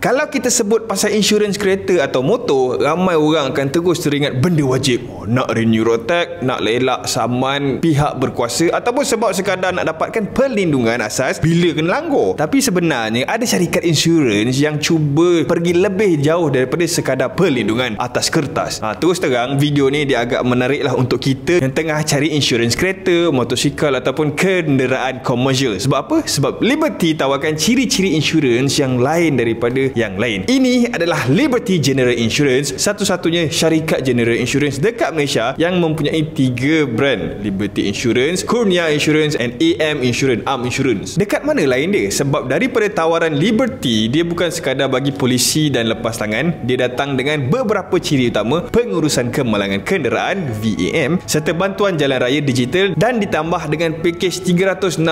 Kalau kita sebut pasal insurans kereta atau motor, ramai orang akan terus teringat benda wajib. Nak renew road tax, nak elak saman pihak berkuasa, ataupun sebab sekadar nak dapatkan perlindungan asas bila kena langgar. Tapi sebenarnya ada syarikat insurans yang cuba pergi lebih jauh daripada sekadar perlindungan atas kertas. Terus terang, video ni dia agak menarik lah untuk kita yang tengah cari insurans kereta, motosikal ataupun kenderaan komersial. Sebab apa? Sebab Liberty tawarkan ciri-ciri insurans yang lain daripada yang lain. Ini adalah Liberty General Insurance, satu-satunya syarikat general insurance dekat Malaysia yang mempunyai 3 brand: Liberty Insurance, Kurnia Insurance and AM Insurance, Arm Insurance. Dekat mana lain dia? Sebab daripada tawaran Liberty, dia bukan sekadar bagi polisi dan lepas tangan, dia datang dengan beberapa ciri utama: pengurusan kemalangan kenderaan VAM serta bantuan jalan raya digital, dan ditambah dengan pakej 365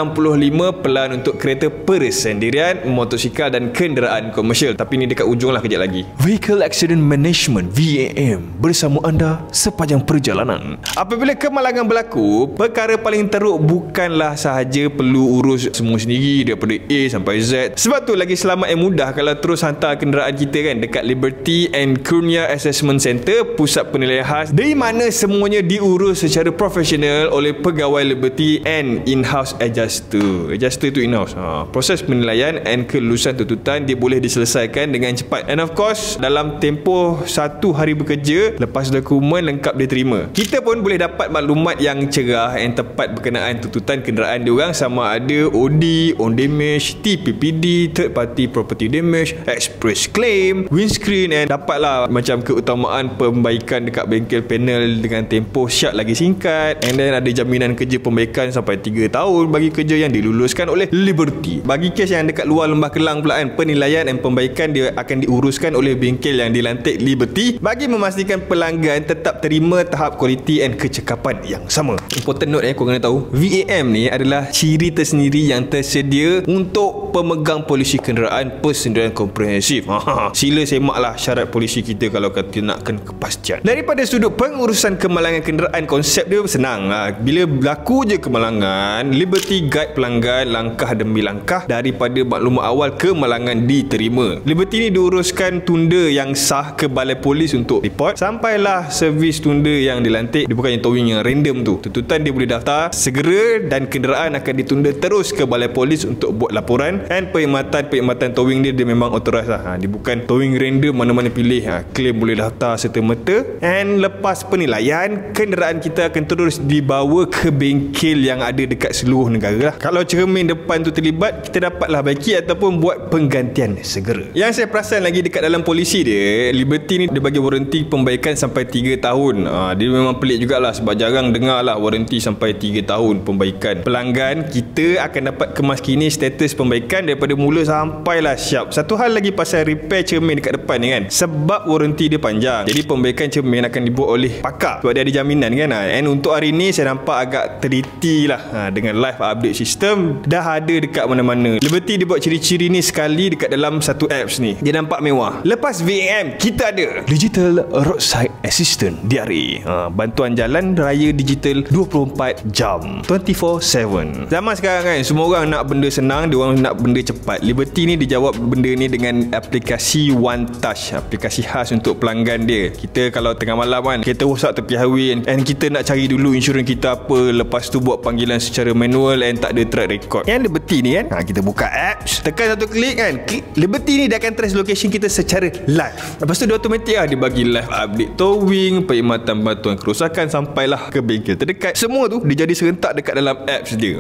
pelan untuk kereta persendirian, motosikal dan kenderaan komersial. Tapi ni dekat ujung lah kejap lagi. Vehicle Accident Management VAM bersama anda sepanjang perjalanan. Apabila kemalangan berlaku, perkara paling teruk bukanlah sahaja perlu urus semua sendiri daripada A sampai Z. Sebab tu lagi selamat dan mudah kalau terus hantar kenderaan kita kan dekat Liberty and Kurnia Assessment Center, pusat penilaian khas, di mana semuanya diurus secara profesional oleh pegawai Liberty and in-house adjuster. Adjuster tu in-house. Proses penilaian and kelulusan tuntutan dia boleh diselesaikan dengan cepat. And of course, dalam tempoh 1 hari bekerja lepas dokumen lengkap diterima. Kita pun boleh dapat maklumat yang cerah dan tepat berkenaan tuntutan kenderaan diorang, sama ada OD, on damage, TPPD, third party property damage, express claim, windscreen, and dapatlah macam keutamaan pembaikan dekat bengkel panel dengan tempoh syak lagi singkat. And then ada jaminan kerja pembaikan sampai 3 tahun bagi kerja yang diluluskan oleh Liberty. Bagi kes yang dekat luar Lembah Kelang pula kan, penilaian dan pembaikan dia akan diuruskan oleh bengkel yang dilantik Liberty bagi memastikan pelanggan tetap terima tahap kualiti dan kecekapan yang sama. Important note kau kena tahu, VAM ni adalah ciri tersendiri yang tersedia untuk pemegang polisi kenderaan persendirian komprehensif. Sila semaklah syarat polisi kita kalau kata nakkan kepastian. Daripada sudut pengurusan kemalangan kenderaan, konsep dia senang. Bila berlaku je kemalangan, Liberty guide pelanggan langkah demi langkah daripada maklumat awal kemalangan diterima. Liberty ni diuruskan tunda yang sah ke balai polis untuk report, sampailah servis tunda yang dilantik. Dia bukannya towing yang random tu. Tuntutan dia boleh daftar segera dan kenderaan akan ditunda terus ke balai polis untuk buat laporan, dan perkhidmatan towing dia memang authorized lah. Dia bukan towing random mana-mana pilih. Claim boleh daftar serta-merta. And lepas penilaian, kenderaan kita akan terus dibawa ke bengkel yang ada dekat seluruh negara lah. Kalau cermin depan tu terlibat, kita dapatlah baiki ataupun buat penggantian segera. Yang saya perasan lagi dekat dalam polisi dia, Liberty ni dia bagi waranti pembaikan sampai 3 tahun. Dia memang pelik jugalah sebab jarang dengar lah waranti sampai 3 tahun pembaikan. Pelanggan kita akan dapat kemas kini status pembaikan daripada mula sampailah siap. Satu hal lagi pasal repair cermin dekat depan ni kan, sebab waranti dia panjang, jadi pembaikan cermin akan dibuat oleh pakar sebab dia ada jaminan kan. And untuk hari ni saya nampak agak teliti lah dengan live update sistem dah ada dekat mana-mana. Liberty dia buat ciri-ciri ni sekali dekat dalam satu apps ni, dia nampak mewah. Lepas VAM, kita ada Digital Roadside Assistant DRA, bantuan jalan raya digital 24 jam 24/7. Zaman sekarang kan, semua orang nak benda senang, dia orang nak benda cepat. Liberty ni dijawab benda ni dengan aplikasi One Touch, aplikasi khas untuk pelanggan dia. Kita kalau tengah malam kan, kereta rosak tepi highway and kita nak cari dulu insurans kita apa, lepas tu buat panggilan secara manual and tak ada track record. Yang Liberty ni kan, kita buka apps, tekan satu klik kan, Liberty ni dia akan trace location kita secara live. Lepas tu dia automatik lah, dia bagi live update towing, perkhidmatan bantuan kerosakan sampailah ke bengkel terdekat. Semua tu dia jadi serentak dekat dalam apps dia.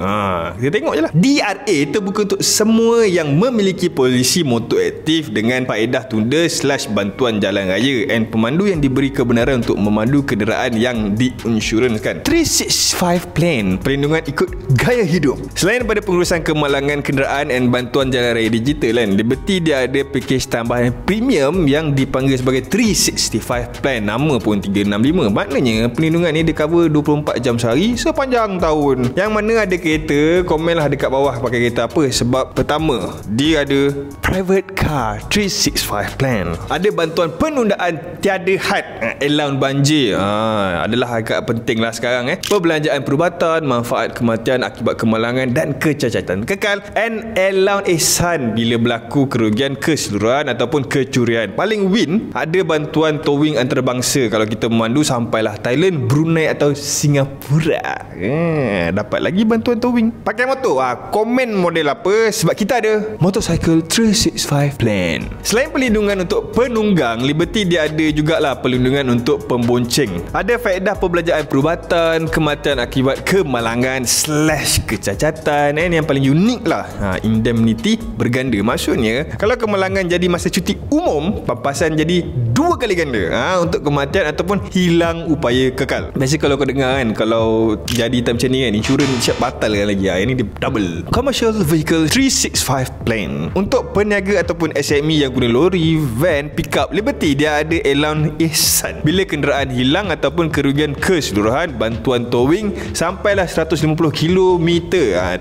Kita tengok je lah. DRA terbuka untuk semua yang memiliki polisi motor aktif dengan faedah tunda / bantuan jalan raya and pemandu yang diberi kebenaran untuk memandu kenderaan yang diinsurансkan. 365 Plan, perlindungan ikut gaya hidup. Selain daripada pengurusan kemalangan kenderaan dan bantuan jalan raya digital kan, Liberty dia ada pakej tambahan premium yang dipanggil sebagai 365 Plan. Nama pun 365. Maknanya perlindungan ni dia cover 24 jam sehari sepanjang tahun. Yang mana ada kereta, komenlah dekat bawah pakai kereta apa. Sebab pertama, dia ada Private Car 365 Plan. Ada bantuan penundaan tiada had, allowance banjir. Adalah agak penting lah sekarang Perbelanjaan perubatan, manfaat kematian akibat kemalangan dan kecacatan kekal, and allowance ihsan bila berlaku kerugian keseluruhan ataupun kecurian. Paling win ada bantuan towing antarabangsa kalau kita memandu sampailah Thailand, Brunei atau Singapura. Dapat lagi bantuan towing. Pakai motor, komen model apa, sebab kita ada Motorcycle 365 Plan. Selain perlindungan untuk penunggang, Liberty dia ada jugalah perlindungan untuk pembonceng. Ada faedah pembelajaran perubatan, kematian akibat kemalangan / kecacatan. Yang paling unik lah, indemnity berganda. Maksudnya kalau kemalangan jadi masa cuti umum, pampasan jadi 2 kali ganda untuk kematian ataupun hilang upaya kekal. Biasa kalau kau dengar kan, kalau jadi macam ni kan, insurans siap batalkan lagi. Ini dia double. Commercial Vehicle 365 Plan. Untuk peniaga ataupun SME yang guna lori, van, pickup, Liberty dia ada allowance ihsan. Bila kenderaan hilang ataupun kerugian keseluruhan, bantuan towing sampailah 150 km,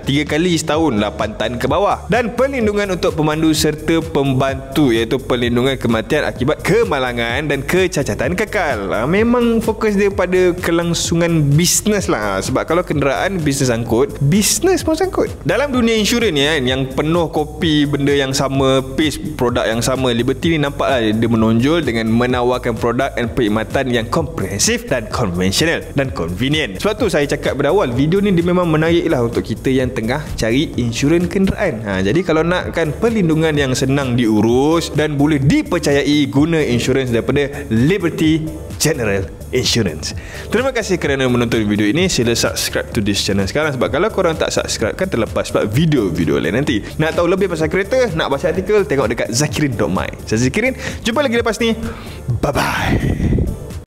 3 kali setahun, 8 tan ke bawah. Dan perlindungan untuk pemandu serta pembantu, iaitu perlindungan kematian akibat kemalangan dan kecacatan kekal. Memang fokus dia pada kelangsungan bisnes lah. Sebab kalau kenderaan bisnes sangkut, bisnes pun sangkut. Dalam dunia insurans ni kan, yang penuh kopi benda yang sama, pace produk yang sama, Liberty ni nampaklah dia menonjol dengan menawarkan produk dan perkhidmatan yang komprehensif dan konvensional dan convenient. Sebab tu saya cakap pada awal, video ni dia memang menarik lah untuk kita yang tengah cari insurans kenderaan. Jadi kalau nakkan perlindungan yang senang diurus dan boleh dipercayai, guna insurans daripada Liberty General Insurance. Terima kasih kerana menonton video ini. Sila subscribe to this channel sekarang, sebab kalau korang tak subscribe kan terlepas sebab video-video lain nanti. Nak tahu lebih pasal kereta, nak baca artikel, tengok dekat zakirin.my. Saya Zakirin, jumpa lagi lepas ni. Bye bye.